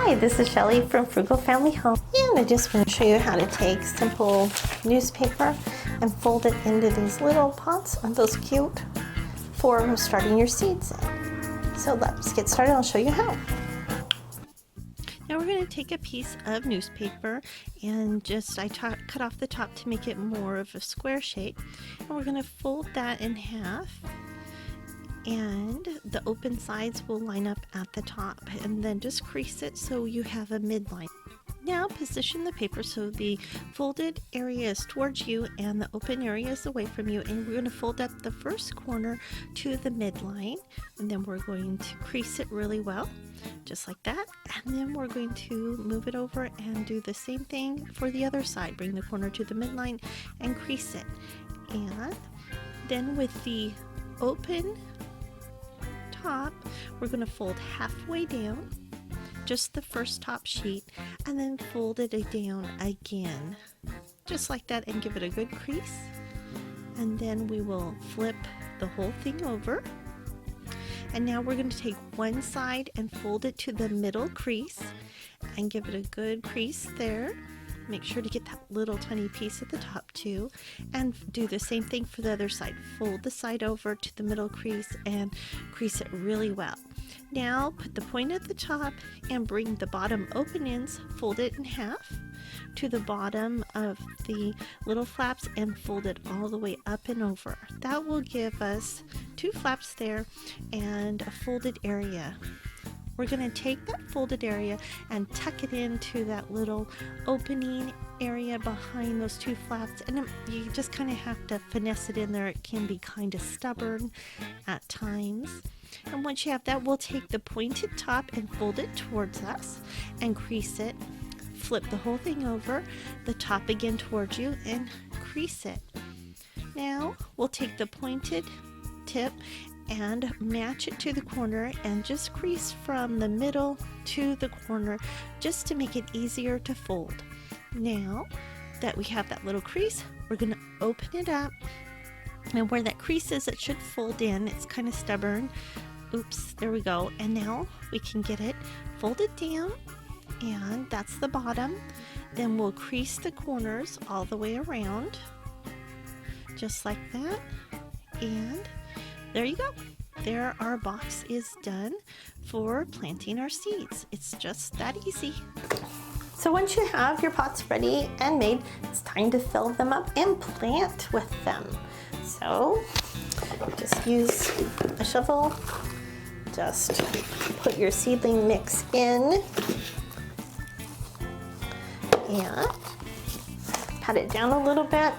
Hi, this is Shelly from Frugal Family Home, and I just want to show you how to take simple newspaper and fold it into these little pots. Aren't those cute? For starting your seeds in. So let's get started. I'll show you how. Now we're going to take a piece of newspaper and I cut off the top to make it more of a square shape, and we're going to fold that in half. And the open sides will line up at the top, and then just crease it so you have a midline. Now position the paper so the folded area is towards you and the open area is away from you, and we're going to fold up the first corner to the midline, and then we're going to crease it really well, just like that. And then we're going to move it over and do the same thing for the other side. Bring the corner to the midline and crease it. And then with the open top, we're going to fold halfway down, just the first top sheet, and then fold it down again, just like that, and give it a good crease. And then we will flip the whole thing over. And now we're going to take one side and fold it to the middle crease and give it a good crease there. Make sure to get that little tiny piece at the top too, and do the same thing for the other side. Fold the side over to the middle crease and crease it really well. Now put the point at the top and bring the bottom open ends, fold it in half to the bottom of the little flaps and fold it all the way up and over. That will give us two flaps there and a folded area. We're going to take that folded area and tuck it into that little opening area behind those two flaps, and you just kind of have to finesse it in there. It can be kind of stubborn at times. And once you have that, we'll take the pointed top and fold it towards us and crease it. Flip the whole thing over, the top again towards you, and crease it. Now we'll take the pointed tip and match it to the corner and just crease from the middle to the corner, just to make it easier to fold. Now that we have that little crease, we're going to open it up, and where that crease is, it should fold in. It's kind of stubborn. Oops, there we go. And now we can get it folded down, and that's the bottom. Then we'll crease the corners all the way around, just like that. And there you go. There, our box is done for planting our seeds. It's just that easy. So once you have your pots ready and made, it's time to fill them up and plant with them. So just use a shovel. Just put your seedling mix in and pat it down a little bit.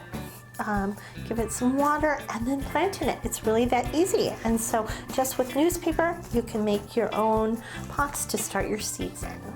Give it some water and then plant in it. It's really that easy. And so just with newspaper, you can make your own pots to start your seeds in.